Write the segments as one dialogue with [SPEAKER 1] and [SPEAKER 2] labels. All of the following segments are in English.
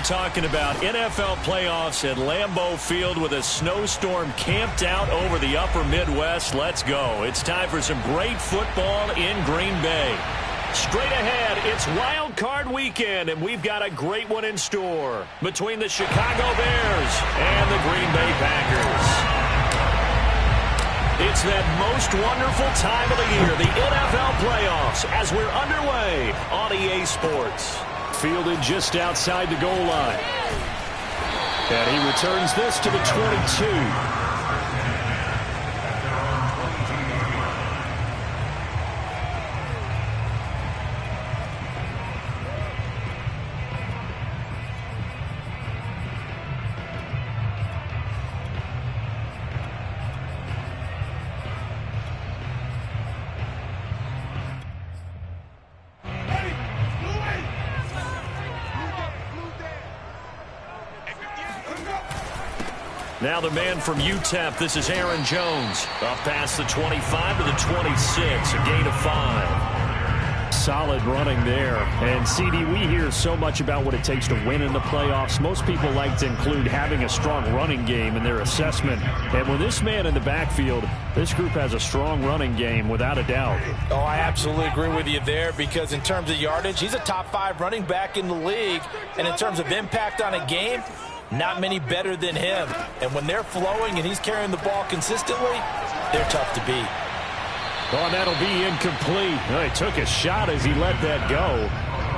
[SPEAKER 1] I'm talking about. NFL playoffs at Lambeau Field with a snowstorm camped out over the upper Midwest. Let's go. It's time for some great football in Green Bay. Straight ahead, it's Wild Card Weekend, and we've got a great one in store between the Chicago Bears and the Green Bay Packers. It's that most wonderful time of the year, the NFL playoffs, as we're underway on EA Sports. Fielded just outside the goal line. And he returns this to the 22. Now the man from UTEP, this is Aaron Jones. Up past the 25 to the 26, a gain of 5. Solid running there. And, CD, we hear so much about what it takes to win in the playoffs. Most people like to include having a strong running game in their assessment. And with this man in the backfield, this group has a strong running game without a doubt.
[SPEAKER 2] Oh, I absolutely agree with you there because in terms of yardage, he's a top 5 running back in the league. And in terms of impact on a game, not many better than him. And when they're flowing and he's carrying the ball consistently, they're tough to beat.
[SPEAKER 1] Oh, and that'll be incomplete. Well, he took a shot as he let that go.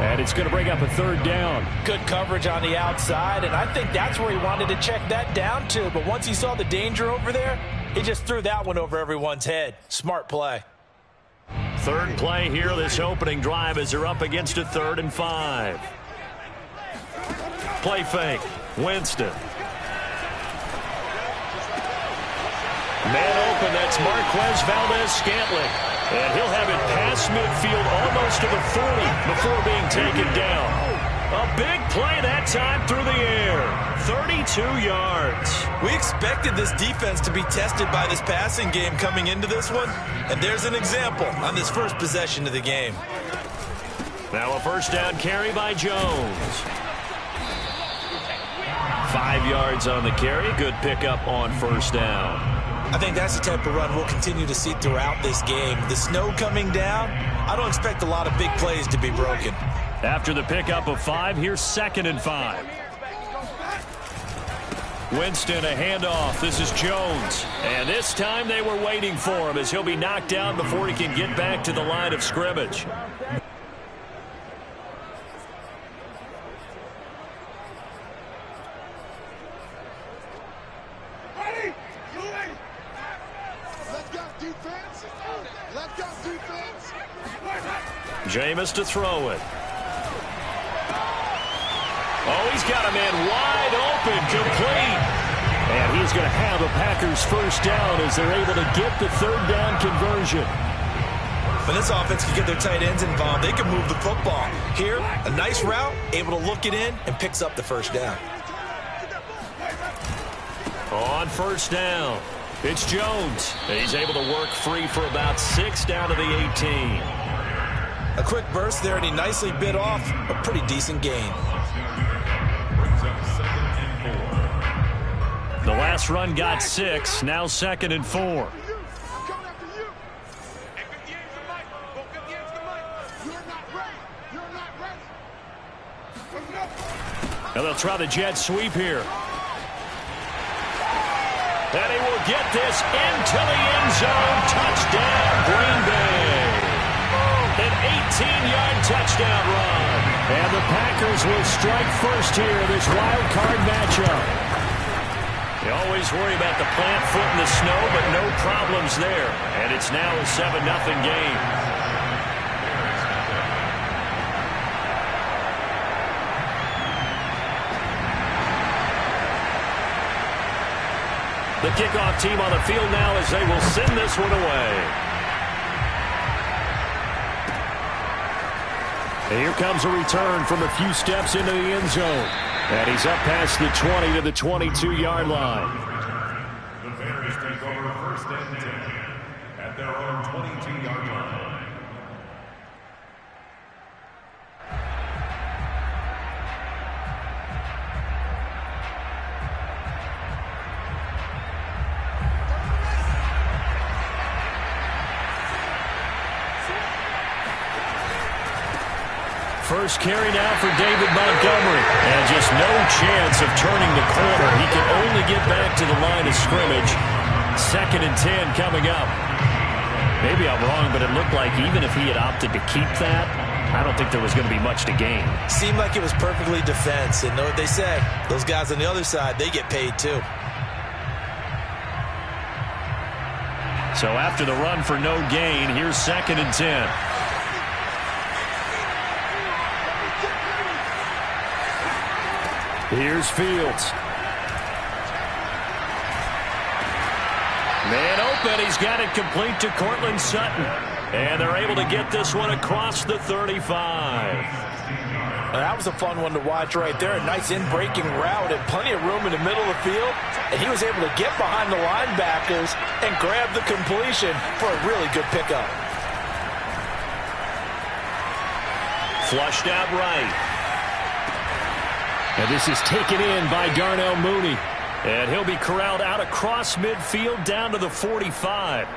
[SPEAKER 1] And it's going to bring up a 3rd down.
[SPEAKER 2] Good coverage on the outside, and I think that's where he wanted to check that down to. But once he saw the danger over there, he just threw that one over everyone's head. Smart play.
[SPEAKER 1] 3rd play here, this opening drive as they're up against a 3rd and 5. Play fake. Winston. Man open, that's Marquez Valdez-Scantling. And he'll have it past midfield almost to the 40 before being taken down. A big play that time through the air. 32 yards.
[SPEAKER 3] We expected this defense to be tested by this passing game coming into this one. And there's an example on this first possession of the game.
[SPEAKER 1] Now a 1st down carry by Jones. 5 yards on the carry. Good pickup on 1st down.
[SPEAKER 3] I think that's the type of run we'll continue to see throughout this game. The snow coming down, I don't expect a lot of big plays to be broken.
[SPEAKER 1] After the pickup of 5, here's 2nd and 5. Winston, a handoff. This is Jones. And this time they were waiting for him as he'll be knocked down before he can get back to the line of scrimmage. Jameis to throw it. Oh, he's got a man wide open, complete. And he's going to have a Packers 1st down as they're able to get the 3rd down conversion.
[SPEAKER 3] When this offense can get their tight ends involved, they can move the football. Here, a nice route, able to look it in, and picks up the 1st down.
[SPEAKER 1] On 1st down, it's Jones. He's able to work free for about 6 down to the 18.
[SPEAKER 3] A quick burst there, and he nicely bit off a pretty decent gain.
[SPEAKER 1] The last run got 6, now 2nd and 4. And they'll try the jet sweep here. And he will get this into the end zone. Touchdown, Green Bay. An 18-yard touchdown run. And the Packers will strike first here in this wild card matchup. You always worry about the plant foot in the snow, but no problems there. And it's now a 7-0 game. The kickoff team on the field now as they will send this one away. And here comes a return from a few steps into the end zone. And he's up past the 20 to the 22-yard line.
[SPEAKER 4] The Bears take over 1st and 10 at their own 22-yard line.
[SPEAKER 1] First carry now for David Montgomery. And just no chance of turning the corner. He can only get back to the line of scrimmage. 2nd and 10 coming up. Maybe I'm wrong, but it looked like even if he had opted to keep that, I don't think there was going to be much to gain.
[SPEAKER 3] Seemed like it was perfectly defense. And know what they say, those guys on the other side, they get paid too.
[SPEAKER 1] So after the run for no gain, here's 2nd and 10. Here's Fields. Man open. He's got it complete to Cortland Sutton. And they're able to get this one across the 35.
[SPEAKER 2] That was a fun one to watch right there. A nice in-breaking route and plenty of room in the middle of the field. And he was able to get behind the linebackers and grab the completion for a really good pickup.
[SPEAKER 1] Flushed out right. And this is taken in by Darnell Mooney. And he'll be corralled out across midfield down to the 45.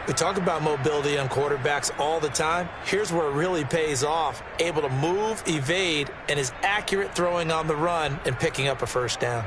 [SPEAKER 3] We talk about mobility on quarterbacks all the time. Here's where it really pays off. Able to move, evade, and is accurate throwing on the run and picking up a first down.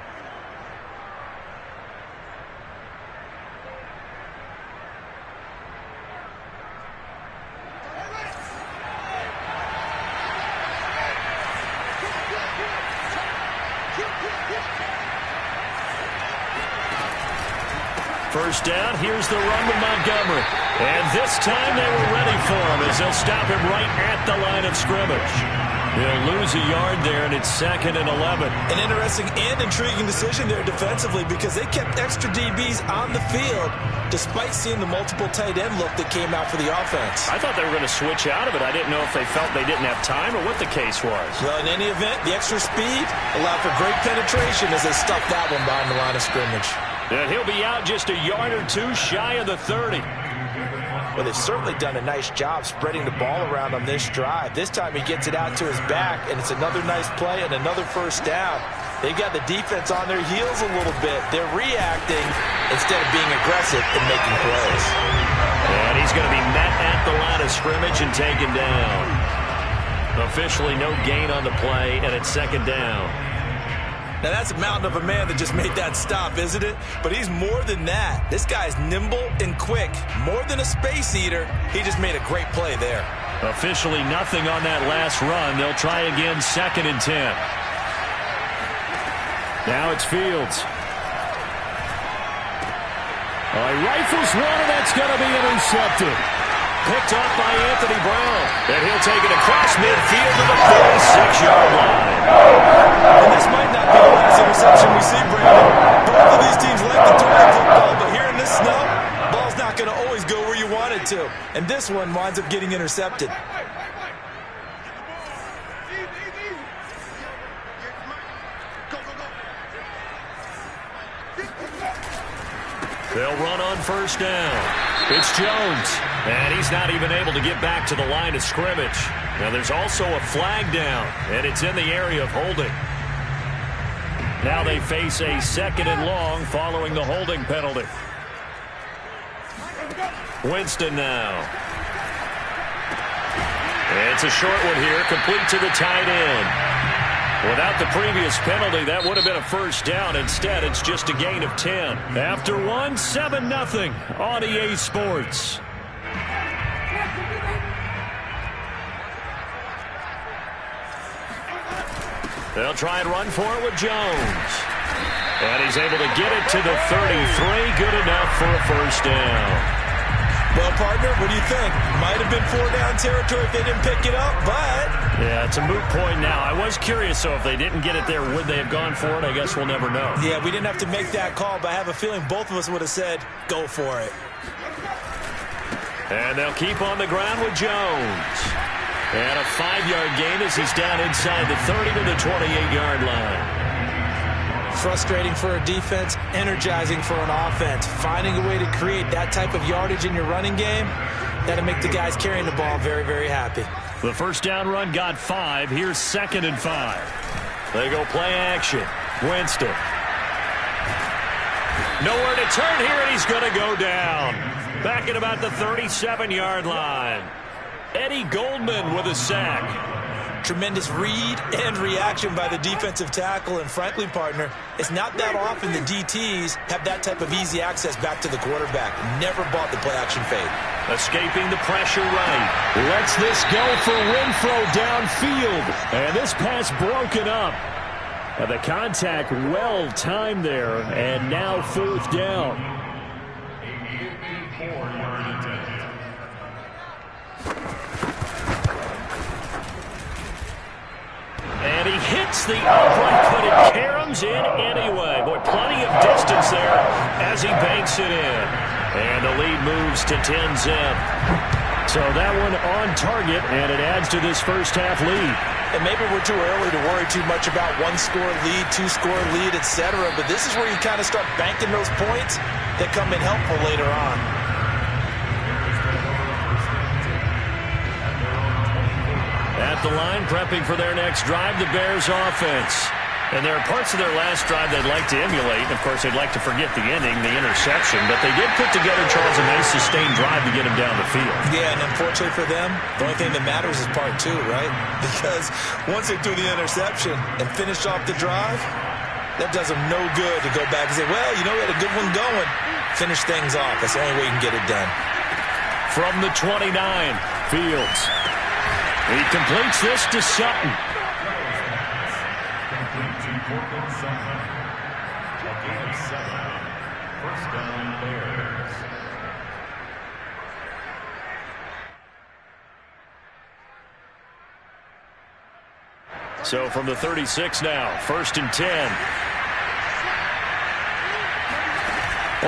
[SPEAKER 1] First down, here's the run to Montgomery. And this time they were ready for him as they'll stop him right at the line of scrimmage. He'll lose a yard there, and it's 2nd and 11.
[SPEAKER 3] An interesting and intriguing decision there defensively because they kept extra DBs on the field despite seeing the multiple tight end look that came out for the offense.
[SPEAKER 1] I thought they were going to switch out of it. I didn't know if they felt they didn't have time or what the case was.
[SPEAKER 3] Well, in any event, the extra speed allowed for great penetration as they stuffed that one behind the line of scrimmage.
[SPEAKER 1] And he'll be out just a yard or two shy of the 30.
[SPEAKER 2] Well, they've certainly done a nice job spreading the ball around on this drive. This time he gets it out to his back, and it's another nice play and another first down. They've got the defense on their heels a little bit. They're reacting instead of being aggressive and making plays.
[SPEAKER 1] And he's going to be met at the line of scrimmage and taken down. Officially no gain on the play, and it's 2nd down.
[SPEAKER 3] Now, that's a mountain of a man that just made that stop, isn't it? But he's more than that. This guy's nimble and quick. More than a space eater, he just made a great play there.
[SPEAKER 1] Officially nothing on that last run. They'll try again, 2nd and 10. Now it's Fields. Rifles one, and that's going to be intercepted. Picked up by Anthony Brown. And he'll take it across midfield to the 46-yard line.
[SPEAKER 3] And this might not be the last interception we see, Brandon. Both of these teams like to throw the football, but here in this snow, ball's not going to always go where you want it to. And this one winds up getting intercepted.
[SPEAKER 1] They'll run on first down. It's Jones. And he's not even able to get back to the line of scrimmage. Now there's also a flag down, and it's in the area of holding. Now they face a 2nd and long following the holding penalty. Winston now. It's a short one here, complete to the tight end. Without the previous penalty, that would have been a first down. Instead, it's just a gain of 10. After one, 7-0 on EA Sports. They'll try and run for it with Jones. And he's able to get it to the 33. Good enough for a first down.
[SPEAKER 3] Well, partner, what do you think? Might have been 4-down territory if they didn't pick it up, but...
[SPEAKER 1] Yeah, it's a moot point now. I was curious, so if they didn't get it there, would they have gone for it? I guess we'll never know.
[SPEAKER 3] Yeah, we didn't have to make that call, but I have a feeling both of us would have said, go for it.
[SPEAKER 1] And they'll keep on the ground with Jones. And a 5-yard gain as he's down inside the 30 to the 28-yard line.
[SPEAKER 3] Frustrating for a defense, energizing for an offense. Finding a way to create that type of yardage in your running game, that'll make the guys carrying the ball very, very happy.
[SPEAKER 1] The first down run got 5. Here's 2nd and 5. They go play action. Winston. Nowhere to turn here, and he's going to go down. Back at about the 37-yard line. Eddie Goldman with a sack.
[SPEAKER 3] Tremendous read and reaction by the defensive tackle. And frankly, partner, it's not that often the DTs have that type of easy access back to the quarterback. Never bought the play-action fade.
[SPEAKER 1] Escaping the pressure right. Lets this go for Renfro downfield. And this pass broken up. The contact well timed there. And now 4th down. And he hits the upright, but it caroms in anyway. Boy, plenty of distance there as he banks it in. And the lead moves to 10-zip. So that one on target, and it adds to this first half lead.
[SPEAKER 3] And maybe we're too early to worry too much about 1-score lead, 2-score lead, etc. But this is where you kind of start banking those points that come in helpful later on.
[SPEAKER 1] At the line, prepping for their next drive, the Bears offense. And there are parts of their last drive they'd like to emulate. Of course, they'd like to forget the ending, the interception. But they did put together, Charles, a nice sustained drive to get him down the field.
[SPEAKER 3] Yeah, and unfortunately for them, the only thing that matters is part 2, right? Because once they threw the interception and finished off the drive, that does them no good to go back and say, well, you know, we had a good one going. Finish things off. That's the only way you can get it done.
[SPEAKER 1] From the 29, Fields. He completes this to Sutton. So from the 36 now, 1st and 10.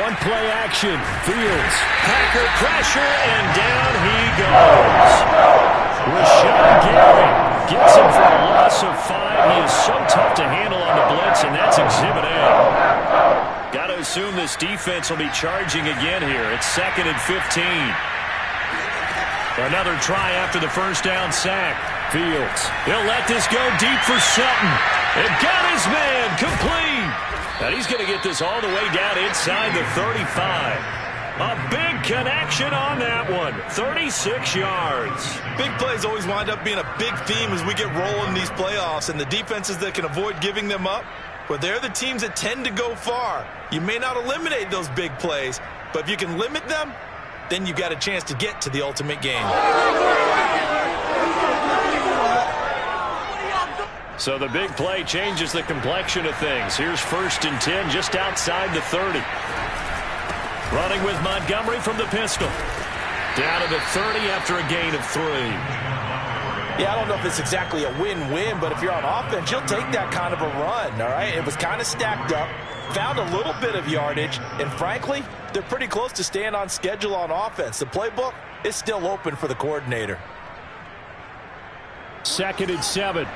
[SPEAKER 1] On play action, Fields. Packer pressure, and down he goes. Rashawn Gary gets him for a loss of 5. He is so tough to handle on the blitz, and that's Exhibit A. Got to assume this defense will be charging again here. It's 2nd and 15. Another try after the first down sack. Fields. He'll let this go deep for Sutton. It got his man complete. And he's going to get this all the way down inside the 35. A big connection on that one. 36 yards.
[SPEAKER 3] Big plays always wind up being a big theme as we get rolling in these playoffs. And the defenses that can avoid giving them up, well, they're the teams that tend to go far. You may not eliminate those big plays, but if you can limit them, then you got a chance to get to the ultimate game.
[SPEAKER 1] So the big play changes the complexion of things. Here's 1st and 10 just outside the 30. Running with Montgomery from the pistol. Down to the 30 after a gain of 3.
[SPEAKER 2] Yeah, I don't know if it's exactly a win-win, but if you're on offense, you'll take that kind of a run, all right? It was kind of stacked up, found a little bit of yardage, and frankly, they're pretty close to staying on schedule on offense. The playbook is still open for the coordinator.
[SPEAKER 1] 2nd and 7.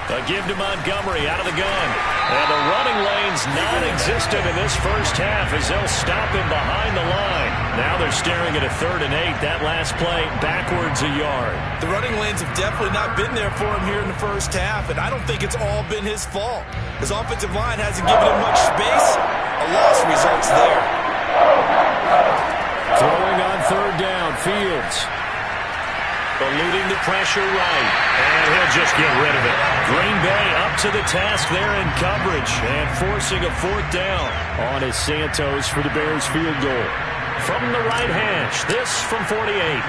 [SPEAKER 1] A give to Montgomery out of the gun. And the running lane's non-existent in this first half as they'll stop him behind the line. Now they're staring at a 3rd and 8. That last play backwards a yard.
[SPEAKER 3] The running lanes have definitely not been there for him here in the first half, and I don't think it's all been his fault. His offensive line hasn't given him much space. A loss results there.
[SPEAKER 1] Throwing on 3rd down, Fields. Eluding the pressure right. And he'll just get rid of it. Green Bay up to the task there in coverage. And forcing a 4th down on is Santos for the Bears field goal. From the right hash, this from 48.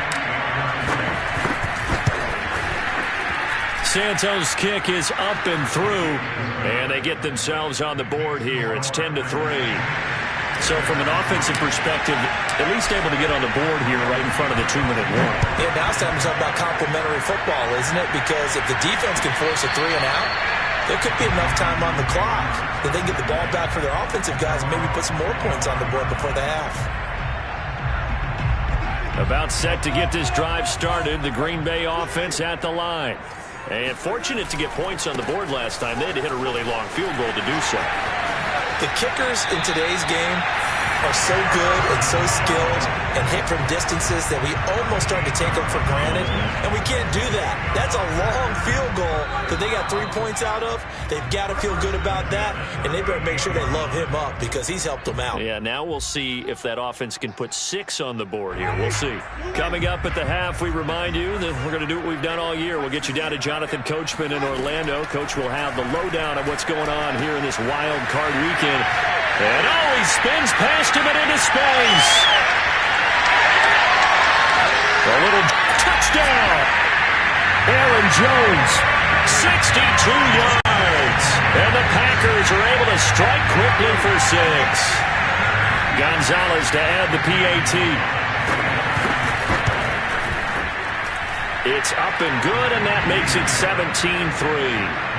[SPEAKER 1] Santos' kick is up and through. And they get themselves on the board here. It's 10-3. So from an offensive perspective, at least able to get on the board here right in front of the 2-minute warning.
[SPEAKER 3] Yeah, now it's time to talk about complementary football, isn't it? Because if the defense can force a 3 and out, there could be enough time on the clock that they get the ball back for their offensive guys and maybe put some more points on the board before the half.
[SPEAKER 1] About set to get this drive started, the Green Bay offense at the line. And fortunate to get points on the board last time. They had to hit a really long field goal to do so.
[SPEAKER 3] The kickers in today's game are so good and so skilled and hit from distances that we almost start to take them for granted, and we can't do that. That's a long field goal that they got 3 points out of. They've got to feel good about that, and they better make sure they love him up because he's helped them out.
[SPEAKER 1] Yeah, now we'll see if that offense can put 6 on the board here. We'll see. Coming up at the half, we remind you that we're going to do what we've done all year. We'll get you down to Jonathan Coachman in Orlando. Coach will have the lowdown of what's going on here in this wild card weekend. And he spins past him and into space. A little touchdown. Aaron Jones, 62 yards. And the Packers are able to strike quickly for 6. Gonzalez to add the PAT. It's up and good, and that makes it 17-3.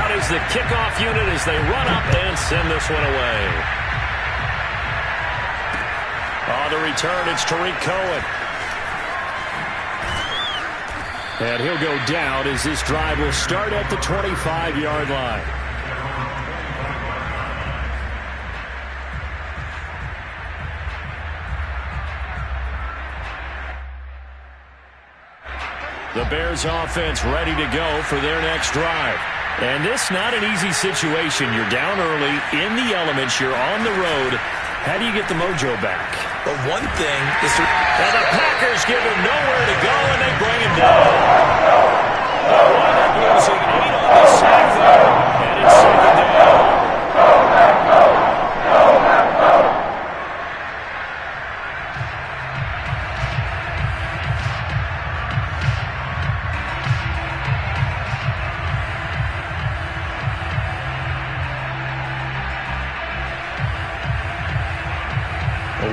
[SPEAKER 1] Is the kickoff unit as they run up and send this one away. On the return, it's Tariq Cohen. And he'll go down as this drive will start at the 25-yard line. The Bears offense ready to go for their next drive. And this not an easy situation. You're down early, in the elements, you're on the road. How do you get the mojo back?
[SPEAKER 3] But one thing is to...
[SPEAKER 1] And the Packers give him nowhere to go, and they bring him down. They wind up losing 8 on the sack there, and it's second down.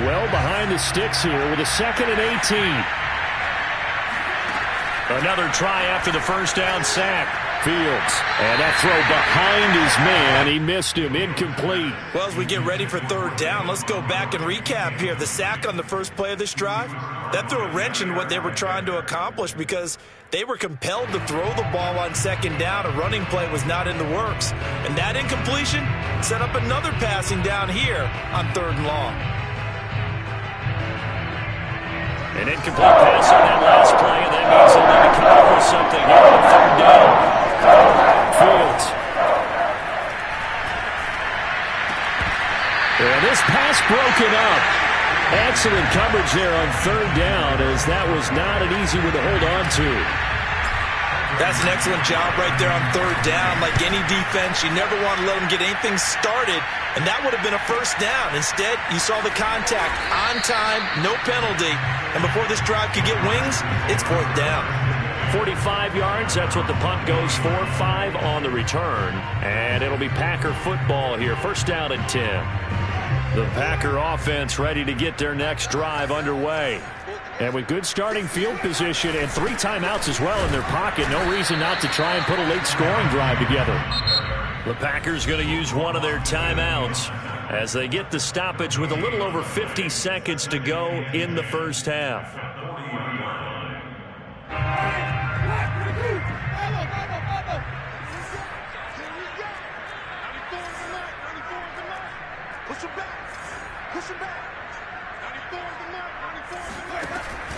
[SPEAKER 1] Well behind the sticks here with a 2nd and 18. Another try after the first down sack. Fields. And that throw behind his man. He missed him. Incomplete.
[SPEAKER 3] Well, as we get ready for 3rd down, let's go back and recap here. The sack on the first play of this drive, that threw a wrench in what they were trying to accomplish because they were compelled to throw the ball on 2nd down. A running play was not in the works. And that incompletion set up another passing down here on 3rd and long.
[SPEAKER 1] An incomplete pass on that last play, and that means they'll need to come up with something here on 3rd down. Fields. And this pass broken up. Excellent coverage there on 3rd down, as that was not an easy one to hold on to.
[SPEAKER 3] That's an excellent job right there on 3rd down. Like any defense, you never want to let them get anything started, and that would have been a first down. Instead, you saw the contact on time, no penalty, and before this drive could get wings, it's 4th down.
[SPEAKER 1] 45 yards, that's what the punt goes for. 5 on the return, and it'll be Packer football here. 1st down and 10. The Packer offense ready to get their next drive underway. And with good starting field position and 3 timeouts as well in their pocket, no reason not to try and put a late scoring drive together. The Packers going to use one of their timeouts as they get the stoppage with a little over 50 seconds to go in the first half.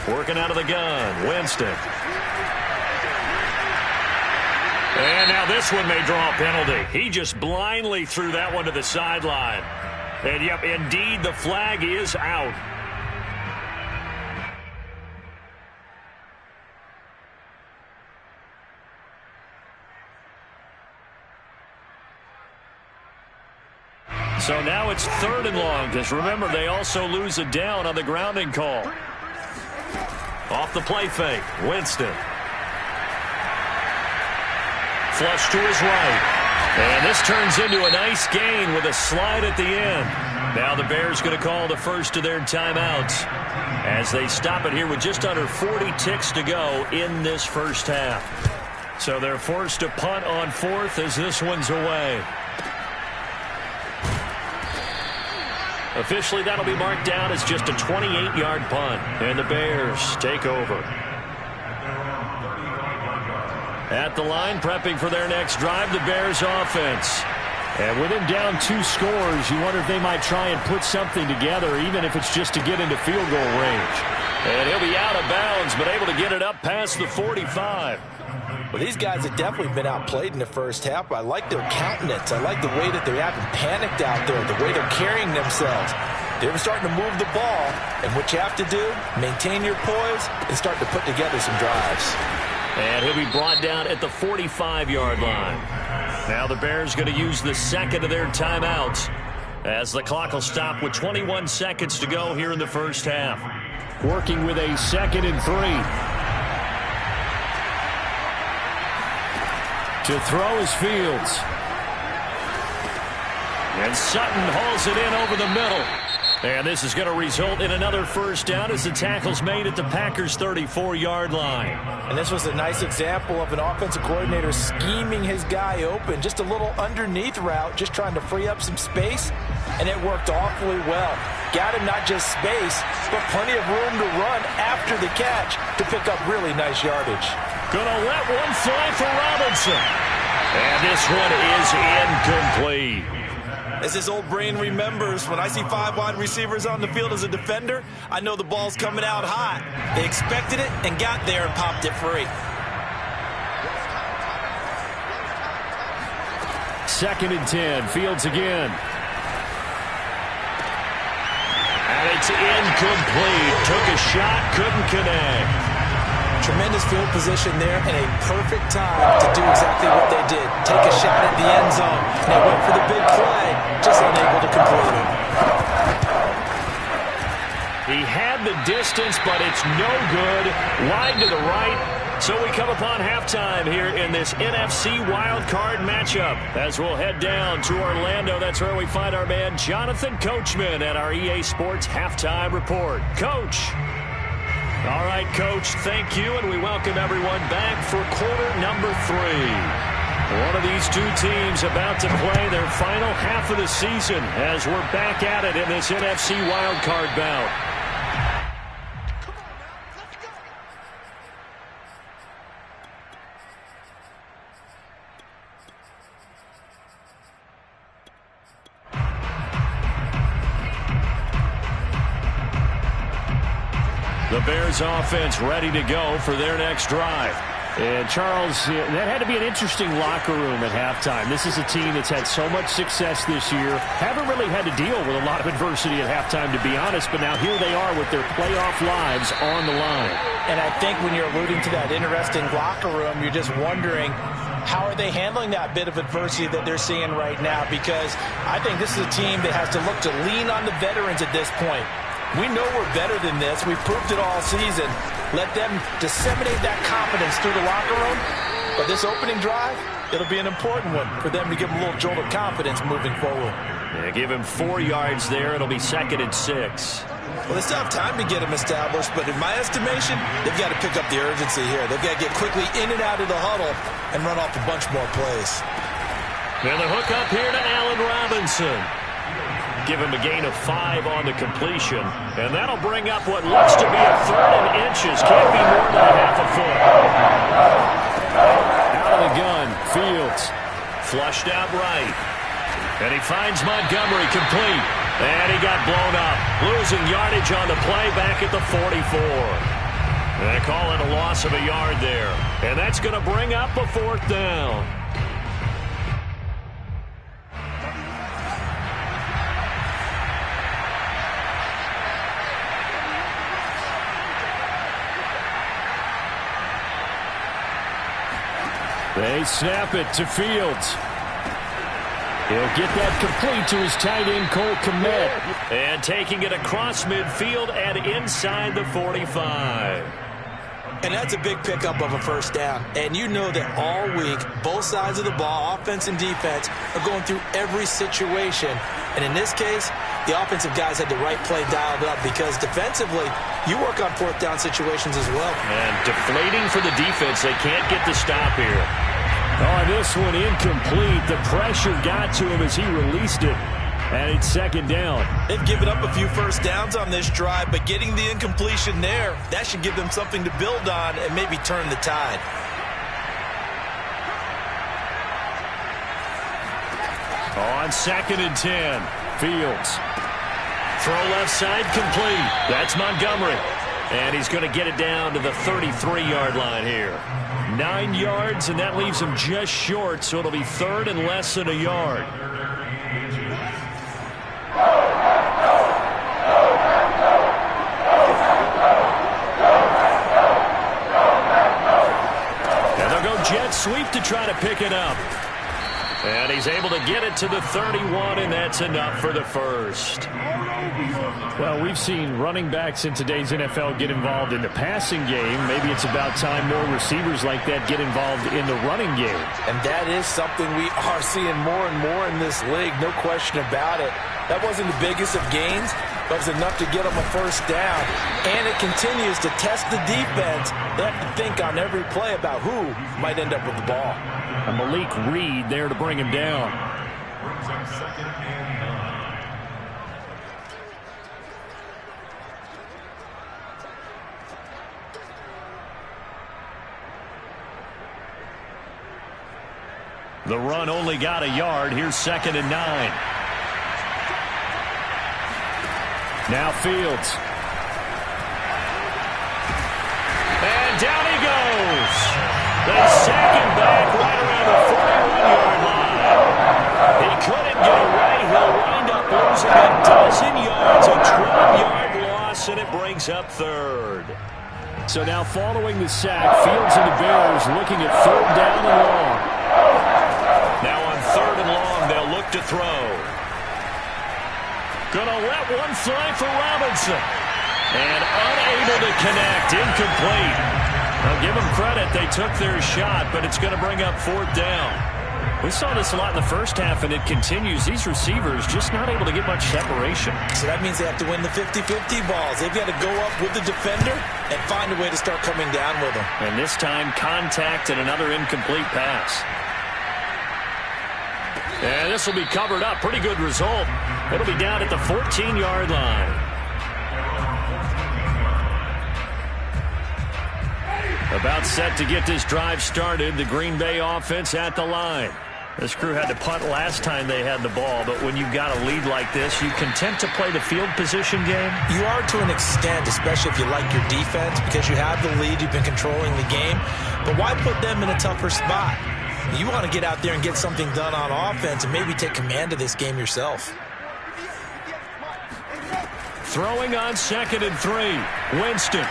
[SPEAKER 1] Working out of the gun, Winston. And now this one may draw a penalty. He just blindly threw that one to the sideline. And, yep, indeed, the flag is out. So now it's 3rd and long, because remember, they also lose a down on the grounding call. Off the play fake, Winston. Flush to his right. And this turns into a nice gain with a slide at the end. Now the Bears going to call the first of their timeouts as they stop it here with just under 40 ticks to go in this first half. So they're forced to punt on 4th as this one's away. Officially, that'll be marked down as just a 28-yard punt. And the Bears take over. At the line, prepping for their next drive, the Bears offense. And with him down 2 scores, you wonder if they might try and put something together, even if it's just to get into field goal range. And he'll be out of bounds, but able to get it up past the 45.
[SPEAKER 2] Well, these guys have definitely been outplayed in the first half. I like their countenance. I like the way that they haven't panicked out there, the way they're carrying themselves. They're starting to move the ball, and what you have to do, maintain your poise and start to put together some drives.
[SPEAKER 1] And he'll be brought down at the 45-yard line. Now the Bears going to use the second of their timeouts as the clock will stop with 21 seconds to go here in the first half. Working with a 2nd and 3. To throw is Fields. And Sutton hauls it in over the middle. And this is going to result in another first down as the tackle's made at the Packers' 34-yard line.
[SPEAKER 2] And this was a nice example of an offensive coordinator scheming his guy open. Just a little underneath route, just trying to free up some space. And it worked awfully well. Got him not just space, but plenty of room to run after the catch to pick up really nice yardage.
[SPEAKER 1] Gonna let one fly for Robinson. And this one is incomplete.
[SPEAKER 3] As his old brain remembers, when I see 5 wide receivers on the field as a defender, I know the ball's coming out hot. They expected it and got there and popped it free.
[SPEAKER 1] 2nd and 10. Fields again. And it's incomplete. Took a shot, couldn't connect.
[SPEAKER 2] Tremendous field position there and a perfect time to do exactly what they did. Take a shot at the end zone. They went for the big play, just unable to complete it.
[SPEAKER 1] He had the distance, but it's no good. Wide to the right. So we come upon halftime here in this NFC wildcard matchup. As we'll head down to Orlando, that's where we find our man Jonathan Coachman at our EA Sports Halftime Report. Coach. All right, Coach, thank you, and we welcome everyone back for quarter number 3. One of these two teams about to play their final half of the season as we're back at it in this NFC wildcard bout. The Bears offense ready to go for their next drive. And, Charles, that had to be an interesting locker room at halftime. This is a team that's had so much success this year. Haven't really had to deal with a lot of adversity at halftime, to be honest. But now here they are with their playoff lives on the line.
[SPEAKER 2] And I think when you're alluding to that interesting locker room, you're just wondering, how are they handling that bit of adversity that they're seeing right now? Because I think this is a team that has to look to lean on the veterans at this point. We know we're better than this. We've proved it all season. Let them disseminate that confidence through the locker room. But this opening drive, it'll be an important one for them to give them a little jolt of confidence moving forward.
[SPEAKER 1] Yeah, give him 4 yards there. It'll be 2nd and 6.
[SPEAKER 3] Well, they still have time to get them established, but in my estimation, they've got to pick up the urgency here. They've got to get quickly in and out of the huddle and run off a bunch more plays.
[SPEAKER 1] And the hook up here to Allen Robinson. Give him a gain of 5 on the completion. And that'll bring up what looks to be a 3rd and inches. Can't be more than a half a foot. Out of the gun, Fields. Flushed out right. And he finds Montgomery complete. And he got blown up. Losing yardage on the play back at the 44. And they call it a loss of a yard there. And that's going to bring up a 4th down. They snap it to Fields. He'll get that complete to his tight end, Cole Kmet. And taking it across midfield and inside the 45.
[SPEAKER 3] And that's a big pickup of a first down. And you know that all week, both sides of the ball, offense and defense, are going through every situation. And in this case, the offensive guys had the right play dialed up because defensively, you work on 4th down situations as well.
[SPEAKER 1] And deflating for the defense. They can't get the stop here. Oh, this one incomplete. The pressure got to him as he released it. And it's 2nd down.
[SPEAKER 3] They've given up a few first downs on this drive, but getting the incompletion there, that should give them something to build on and maybe turn the tide.
[SPEAKER 1] On 2nd and 10, Fields. Throw left side complete. That's Montgomery. And he's going to get it down to the 33-yard line here. 9 yards, and that leaves him just short, so it'll be 3rd and less than a yard. And they'll go jet sweep to try to pick it up. And he's able to get it to the 31, and that's enough for the first. Well, we've seen running backs in today's NFL get involved in the passing game. Maybe it's about time more receivers like that get involved in the running game.
[SPEAKER 2] And that is something we are seeing more and more in this league, no question about it. That wasn't the biggest of gains, but it was enough to get them a first down. And it continues to test the defense. They have to think on every play about who might end up with the ball.
[SPEAKER 1] And Malik Reed there to bring him down.
[SPEAKER 4] Brings up 2nd and 9.
[SPEAKER 1] The run only got a yard. Here's 2nd and 9. Now Fields. And down he goes. They sack him back right around the 41-yard line. He couldn't get away. He'll wind up losing a dozen yards, a 12-yard loss, and it brings up 3rd. So now following the sack, Fields and the Bears looking at 3rd down and long. Now on 3rd and long, they'll look to throw. Gonna let one fly for Robinson. And unable to connect. Incomplete. I'll give them credit. They took their shot, but it's going to bring up 4th down. We saw this a lot in the first half, and it continues. These receivers just not able to get much separation.
[SPEAKER 2] So that means they have to win the 50-50 balls. They've got to go up with the defender and find a way to start coming down with them.
[SPEAKER 1] And this time, contact and another incomplete pass. And this will be covered up. Pretty good result. It'll be down at the 14-yard line. About set to get this drive started. The Green Bay offense at the line. This crew had to punt last time they had the ball, but when you've got a lead like this, you content to play the field position game?
[SPEAKER 2] You are to an extent, especially if you like your defense, because you have the lead, you've been controlling the game. But why put them in a tougher spot? You want to get out there and get something done on offense and maybe take command of this game yourself.
[SPEAKER 1] Throwing on 2nd and 3. Winston.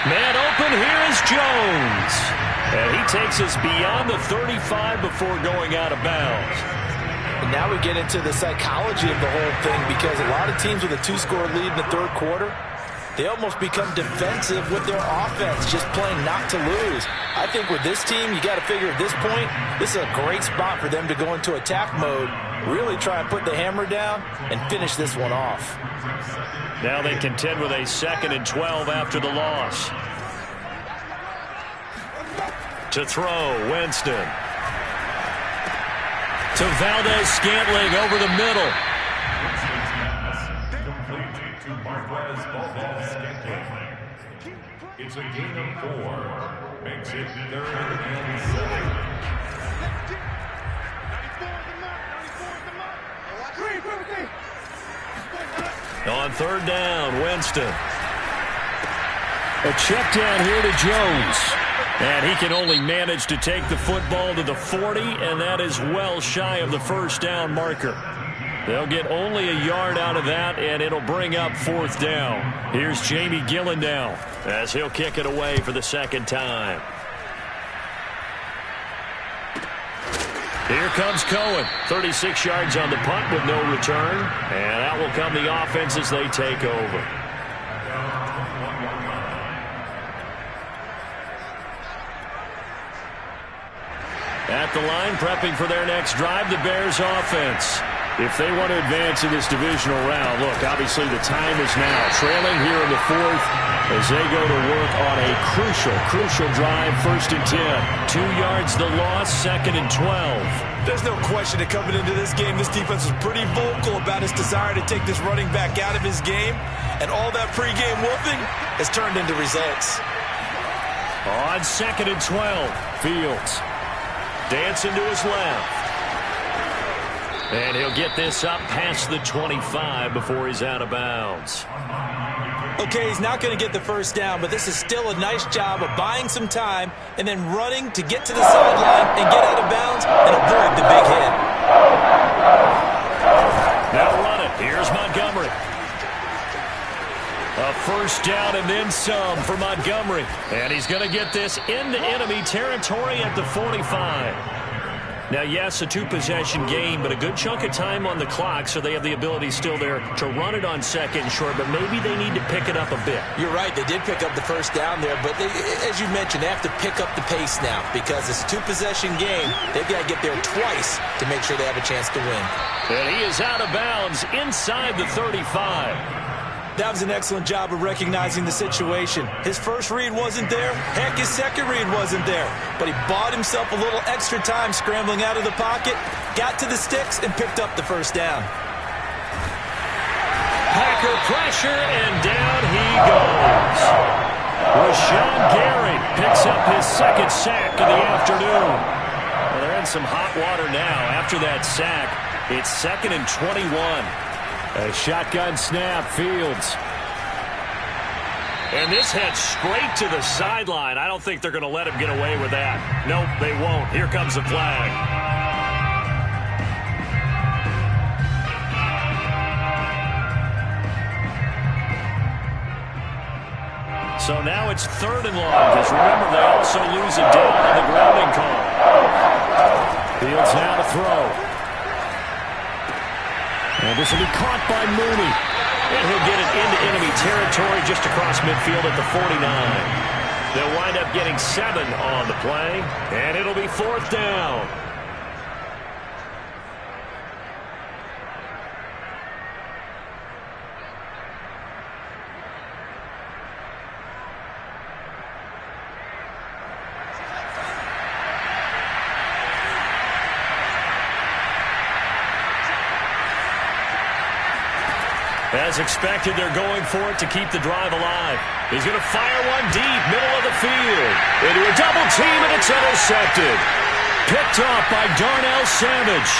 [SPEAKER 1] Man open, here is Jones. And he takes us beyond the 35 before going out of bounds.
[SPEAKER 2] And now we get into the psychology of the whole thing, because a lot of teams with a 2-score lead in the 3rd quarter, they almost become defensive with their offense, just playing not to lose. I think with this team, you got to figure at this point, this is a great spot for them to go into attack mode, really try and put the hammer down and finish this one off.
[SPEAKER 1] Now they contend with a 2nd and 12 after the loss. To throw, Winston. To Valdez-Scantling over the middle.
[SPEAKER 4] Complete to Marquez Valdez-Scantling. It's a gain of 4. Makes it 3rd and 7.
[SPEAKER 1] On 3rd down, Winston. A check down here to Jones. And he can only manage to take the football to the 40, and that is well shy of the first down marker. They'll get only a yard out of that, and it'll bring up 4th down. Here's Jamie Gillen now, as he'll kick it away for the 2nd time. Here comes Cohen. 36 yards on the punt with no return. And out will come the offense as they take over. At the line, prepping for their next drive, the Bears offense. If they want to advance in this divisional round, look, obviously the time is now. Trailing here in the 4th as they go to work on a crucial drive, 1st and 10. 2 yards the loss, 2nd and 12.
[SPEAKER 3] There's no question that coming into this game, this defense was pretty vocal about its desire to take this running back out of his game. And all that pregame whooping has turned into results.
[SPEAKER 1] On 2nd and 12, Fields. Dancing to his left. And he'll get this up past the 25 before he's out of bounds.
[SPEAKER 3] Okay, he's not going to get the first down, but this is still a nice job of buying some time and then running to get to the sideline and get out of bounds and avoid the big hit.
[SPEAKER 1] Now run it. Here's Montgomery. A first down and then some for Montgomery. And he's going to get this into enemy territory at the 45. Now, yes, a two-possession game, but a good chunk of time on the clock, so they have the ability still there to run it on second and short, but maybe they need to pick it up a bit.
[SPEAKER 3] You're right. They did pick up the first down there, but as you mentioned, they have to pick up the pace now because it's a two-possession game. They've got to get there twice to make sure they have a chance to win.
[SPEAKER 1] And he is out of bounds inside the 35.
[SPEAKER 3] That was an excellent job of recognizing the situation. His first read wasn't there. Heck, his second read wasn't there. But he bought himself a little extra time scrambling out of the pocket, got to the sticks, and picked up the first down.
[SPEAKER 1] Packer pressure, and down he goes. Rashawn Gary picks up his second sack of the afternoon. Well, they're in some hot water now. After that sack, it's 2nd and 21. A shotgun snap, Fields. And this heads straight to the sideline. I don't think they're going to let him get away with that. Nope, they won't. Here comes the flag. So now it's 3rd and long, because remember, they also lose it down on the grounding call. Fields now to throw. And this will be caught by Mooney. And he'll get it into enemy territory just across midfield at the 49. They'll wind up getting 7 on the play, and it'll be 4th down. As expected, they're going for it to keep the drive alive. He's going to fire one deep, middle of the field. Into a double team, and it's intercepted. Picked off by Darnell Savage.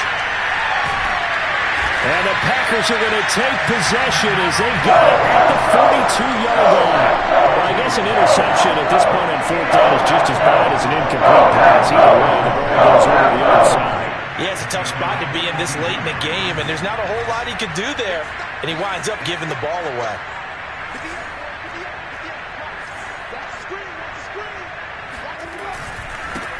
[SPEAKER 1] And the Packers are going to take possession as they've got it at the 42-yard line. Well, I guess an interception at this point on 4th down is just as bad as an incomplete pass. Either way, the ball goes over the other side.
[SPEAKER 3] Yeah, it's a tough spot to be in this late in the game, and there's not a whole lot he could do there. And he winds up giving the ball away.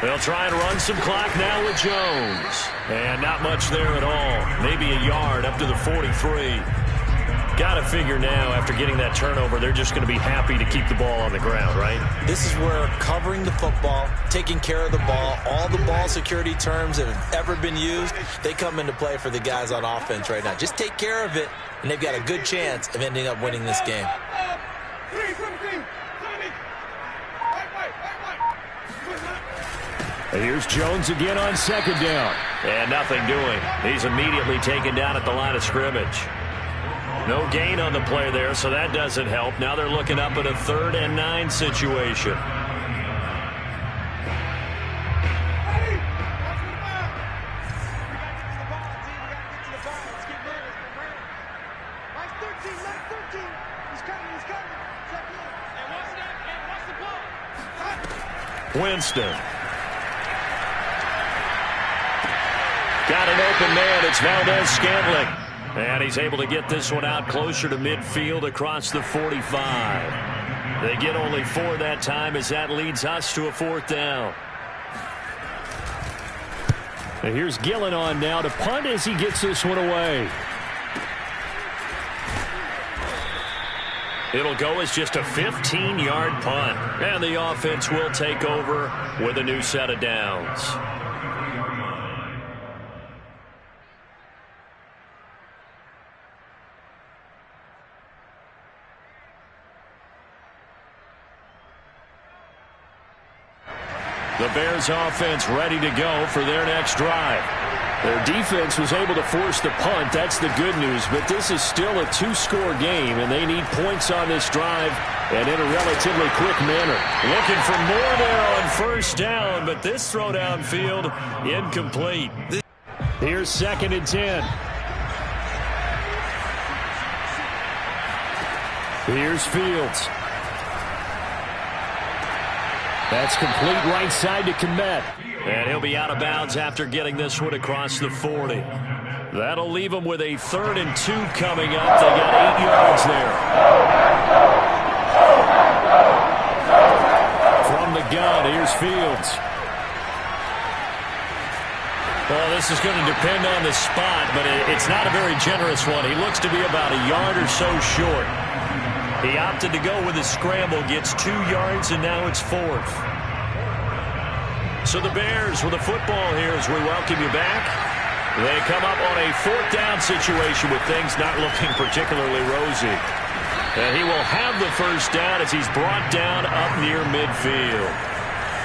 [SPEAKER 1] They'll try and run some clock now with Jones. And not much there at all. Maybe a yard up to the 43. Got to figure now, after getting that turnover, they're just going to be happy to keep the ball on the ground, right?
[SPEAKER 3] This is where covering the football, taking care of the ball, all the ball security terms that have ever been used, they come into play for the guys on offense right now. Just take care of it, and they've got a good chance of ending up winning this game.
[SPEAKER 1] And here's Jones again on 2nd down. And nothing doing. He's immediately taken down at the line of scrimmage. No gain on the play there, so that doesn't help. Now they're looking up at a 3rd and 9 situation. Winston. Got an open man. It's Valdez-Scantling. And he's able to get this one out closer to midfield across the 45. They get only 4 that time as that leads us to a 4th down. And here's Gillen on now to punt as he gets this one away. It'll go as just a 15-yard punt. And the offense will take over with a new set of downs. The Bears offense ready to go for their next drive. Their defense was able to force the punt. That's the good news. But this is still a 2-score game, and they need points on this drive and in a relatively quick manner. Looking for more there on 1st down, but this throw downfield incomplete. Here's 2nd and 10. Here's Fields. That's complete right side to Kmet. And he'll be out of bounds after getting this one across the 40. That'll leave him with a 3rd and 2 coming up. They got 8 yards there. From the gun, here's Fields. Well, this is going to depend on the spot, but it's not a very generous one. He looks to be about a yard or so short. He opted to go with a scramble, gets 2 yards, and now it's 4th. So the Bears with the football here as we welcome you back. They come up on a 4th down situation with things not looking particularly rosy. And he will have the 1st down as he's brought down up near midfield.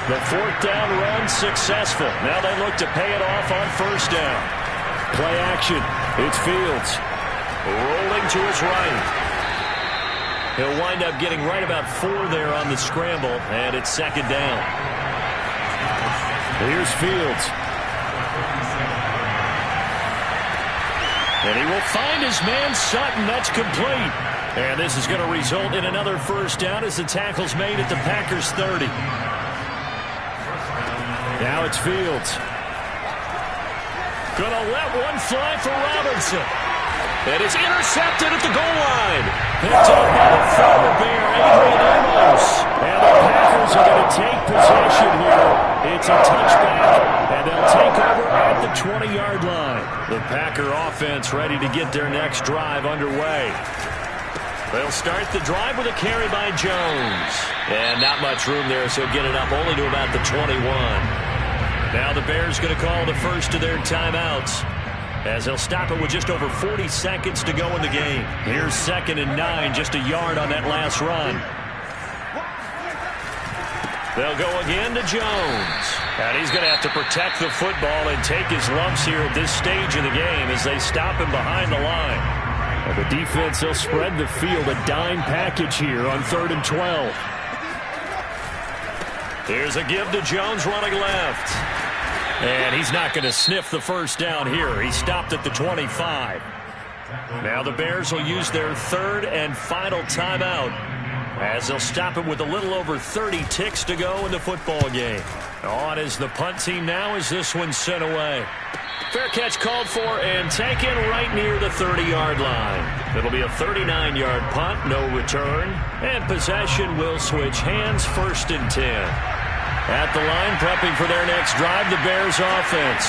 [SPEAKER 1] The 4th down run successful. Now they look to pay it off on 1st down. Play action. It's Fields. Rolling to his right. He'll wind up getting right about 4 there on the scramble, and it's 2nd down. Here's Fields. And he will find his man Sutton. That's complete. And this is going to result in another 1st down as the tackle's made at the Packers' 30. Now it's Fields. Going to let one fly for Robinson. It is intercepted at the goal line. Picked up by the former Bear, Adrian Amos. And the Packers are going to take possession here. It's a touchback, and they'll take over at the 20-yard line. The Packer offense ready to get their next drive underway. They'll start the drive with a carry by Jones. And not much room there, so get it up only to about the 21. Now the Bears going to call the first of their timeouts, as they'll stop it with just over 40 seconds to go in the game. Here's 2nd and 9, just a yard on that last run. They'll go again to Jones. And he's going to have to protect the football and take his lumps here at this stage of the game as they stop him behind the line. And the defense, they'll spread the field, a dime package here on 3rd and 12. Here's a give to Jones running left. And he's not going to sniff the 1st down here. He stopped at the 25. Now the Bears will use their 3rd and final timeout, as they'll stop it with a little over 30 ticks to go in the football game. On is the punt team now as this one's sent away. Fair catch called for and taken right near the 30-yard line. It'll be a 39-yard punt, no return. And possession will switch hands, 1st and 10. At the line, prepping for their next drive, the Bears offense.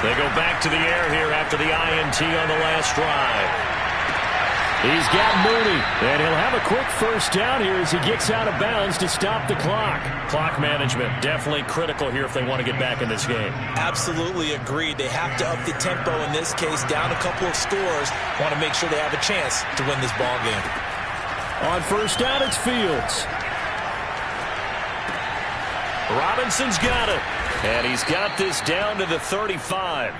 [SPEAKER 1] They go back to the air here after the INT on the last drive. He's got Mooney, and he'll have a quick 1st down here as he gets out of bounds to stop the clock. Clock management definitely critical here if they want to get back in this game.
[SPEAKER 2] Absolutely agreed. They have to up the tempo in this case, down a couple of scores. Want to make sure they have a chance to win this ball game.
[SPEAKER 1] On 1st down, it's Fields. Robinson's got it, and he's got this down to the 35.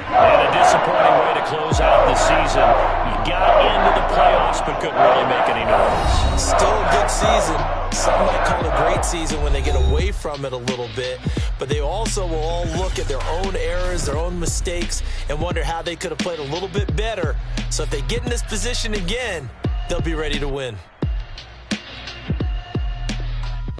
[SPEAKER 1] And a disappointing way to close out the season. He got into the playoffs but couldn't really make any noise.
[SPEAKER 2] Still a good season. Some might call it a great season when they get away from it a little bit. But they also will all look at their own errors, their own mistakes, and wonder how they could have played a little bit better. So if they get in this position again, they'll be ready to win.